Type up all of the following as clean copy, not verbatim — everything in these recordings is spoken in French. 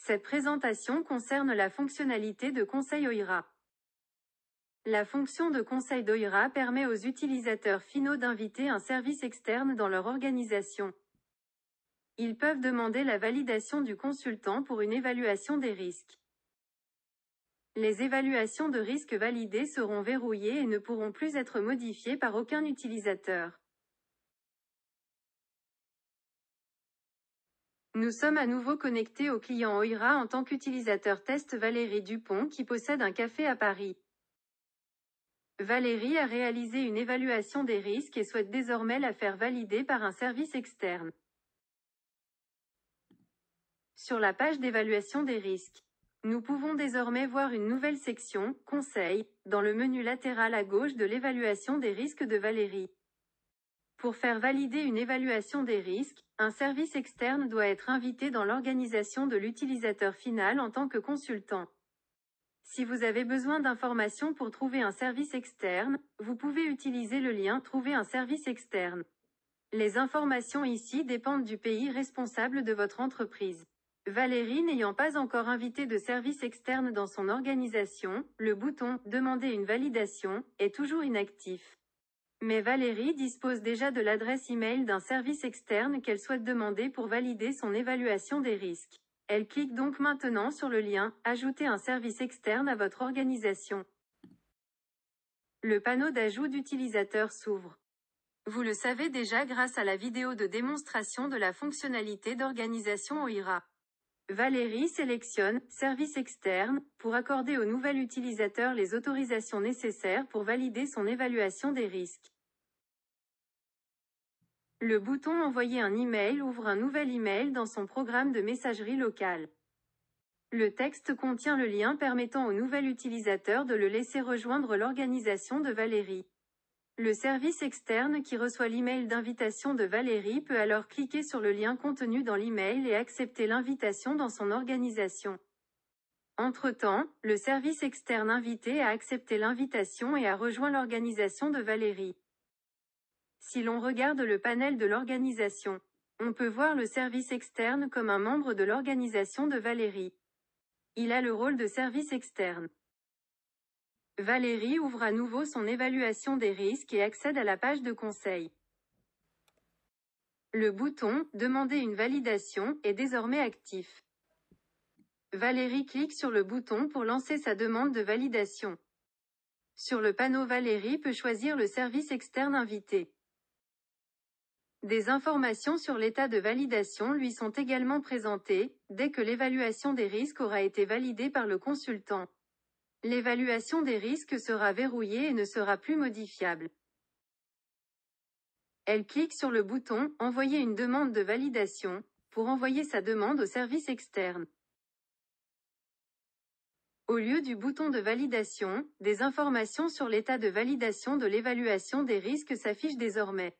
Cette présentation concerne la fonctionnalité de Conseil OIRA. La fonction de Conseil d'OIRA permet aux utilisateurs finaux d'inviter un service externe dans leur organisation. Ils peuvent demander la validation du consultant pour une évaluation des risques. Les évaluations de risques validées seront verrouillées et ne pourront plus être modifiées par aucun utilisateur. Nous sommes à nouveau connectés au client OIRA en tant qu'utilisateur test Valérie Dupont qui possède un café à Paris. Valérie a réalisé une évaluation des risques et souhaite désormais la faire valider par un service externe. Sur la page d'évaluation des risques, nous pouvons désormais voir une nouvelle section, Conseil, dans le menu latéral à gauche de l'évaluation des risques de Valérie. Pour faire valider une évaluation des risques, un service externe doit être invité dans l'organisation de l'utilisateur final en tant que consultant. Si vous avez besoin d'informations pour trouver un service externe, vous pouvez utiliser le lien « Trouver un service externe ». Les informations ici dépendent du pays responsable de votre entreprise. Valérie n'ayant pas encore invité de service externe dans son organisation, le bouton « Demander une validation » est toujours inactif. Mais Valérie dispose déjà de l'adresse email d'un service externe qu'elle souhaite demander pour valider son évaluation des risques. Elle clique donc maintenant sur le lien « Ajouter un service externe à votre organisation ». Le panneau d'ajout d'utilisateurs s'ouvre. Vous le savez déjà grâce à la vidéo de démonstration de la fonctionnalité d'organisation OIRA. Valérie sélectionne « Service externe » pour accorder au nouvel utilisateur les autorisations nécessaires pour valider son évaluation des risques. Le bouton « Envoyer un email » ouvre un nouvel email dans son programme de messagerie locale. Le texte contient le lien permettant au nouvel utilisateur de le laisser rejoindre l'organisation de Valérie. Le service externe qui reçoit l'email d'invitation de Valérie peut alors cliquer sur le lien contenu dans l'email et accepter l'invitation dans son organisation. Entre-temps, le service externe invité a accepté l'invitation et a rejoint l'organisation de Valérie. Si l'on regarde le panel de l'organisation, on peut voir le service externe comme un membre de l'organisation de Valérie. Il a le rôle de service externe. Valérie ouvre à nouveau son évaluation des risques et accède à la page de conseil. Le bouton « Demander une validation » est désormais actif. Valérie clique sur le bouton pour lancer sa demande de validation. Sur le panneau, Valérie peut choisir le service externe invité. Des informations sur l'état de validation lui sont également présentées, dès que l'évaluation des risques aura été validée par le consultant. L'évaluation des risques sera verrouillée et ne sera plus modifiable. Elle clique sur le bouton « Envoyer une demande de validation » pour envoyer sa demande au service externe. Au lieu du bouton de validation, des informations sur l'état de validation de l'évaluation des risques s'affichent désormais.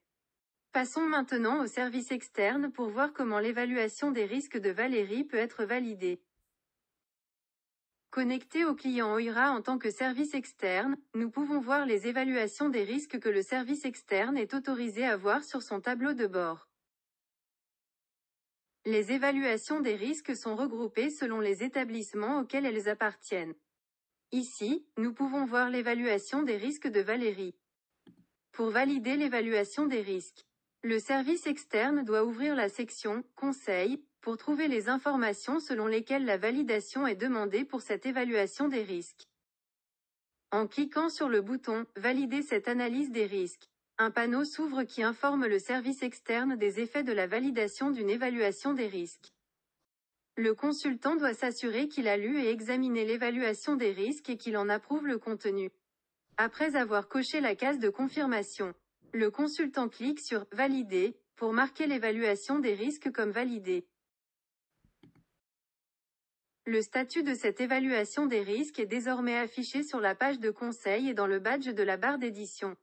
Passons maintenant au service externe pour voir comment l'évaluation des risques de Valérie peut être validée. Connecté au client OIRA en tant que service externe, nous pouvons voir les évaluations des risques que le service externe est autorisé à voir sur son tableau de bord. Les évaluations des risques sont regroupées selon les établissements auxquels elles appartiennent. Ici, nous pouvons voir l'évaluation des risques de Valérie. Pour valider l'évaluation des risques, le service externe doit ouvrir la section « Conseil » pour trouver les informations selon lesquelles la validation est demandée pour cette évaluation des risques. En cliquant sur le bouton « Valider cette analyse des risques », un panneau s'ouvre qui informe le service externe des effets de la validation d'une évaluation des risques. Le consultant doit s'assurer qu'il a lu et examiné l'évaluation des risques et qu'il en approuve le contenu. Après avoir coché la case de confirmation, le consultant clique sur « Valider » pour marquer l'évaluation des risques comme validée. Le statut de cette évaluation des risques est désormais affiché sur la page de conseil et dans le badge de la barre d'édition.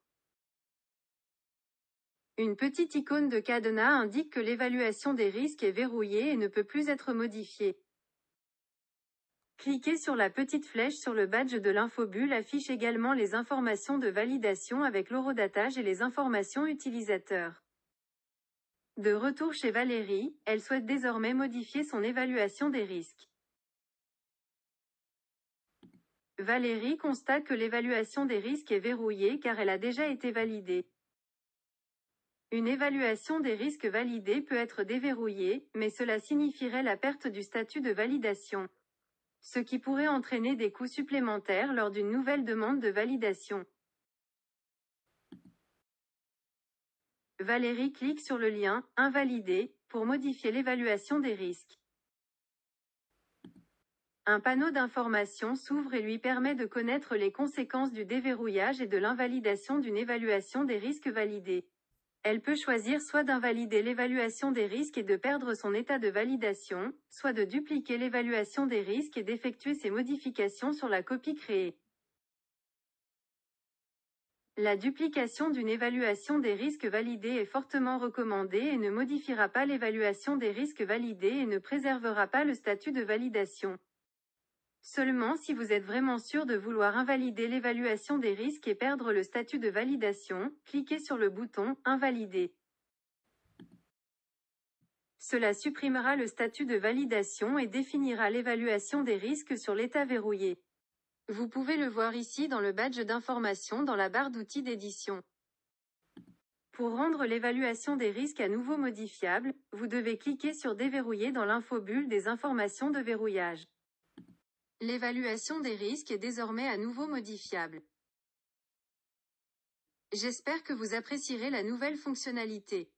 Une petite icône de cadenas indique que l'évaluation des risques est verrouillée et ne peut plus être modifiée. Cliquez sur la petite flèche sur le badge de l'infobulle affiche également les informations de validation avec l'horodatage et les informations utilisateurs. De retour chez Valérie, elle souhaite désormais modifier son évaluation des risques. Valérie constate que l'évaluation des risques est verrouillée car elle a déjà été validée. Une évaluation des risques validée peut être déverrouillée, mais cela signifierait la perte du statut de validation, ce qui pourrait entraîner des coûts supplémentaires lors d'une nouvelle demande de validation. Valérie clique sur le lien « Invalider » pour modifier l'évaluation des risques. Un panneau d'information s'ouvre et lui permet de connaître les conséquences du déverrouillage et de l'invalidation d'une évaluation des risques validée. Elle peut choisir soit d'invalider l'évaluation des risques et de perdre son état de validation, soit de dupliquer l'évaluation des risques et d'effectuer ces modifications sur la copie créée. La duplication d'une évaluation des risques validés est fortement recommandée et ne modifiera pas l'évaluation des risques validés et ne préservera pas le statut de validation. Seulement si vous êtes vraiment sûr de vouloir invalider l'évaluation des risques et perdre le statut de validation, cliquez sur le bouton « Invalider ». Cela supprimera le statut de validation et définira l'évaluation des risques sur l'état verrouillé. Vous pouvez le voir ici dans le badge d'information dans la barre d'outils d'édition. Pour rendre l'évaluation des risques à nouveau modifiable, vous devez cliquer sur Déverrouiller dans l'infobulle des informations de verrouillage. L'évaluation des risques est désormais à nouveau modifiable. J'espère que vous apprécierez la nouvelle fonctionnalité.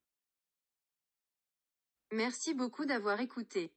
Merci beaucoup d'avoir écouté.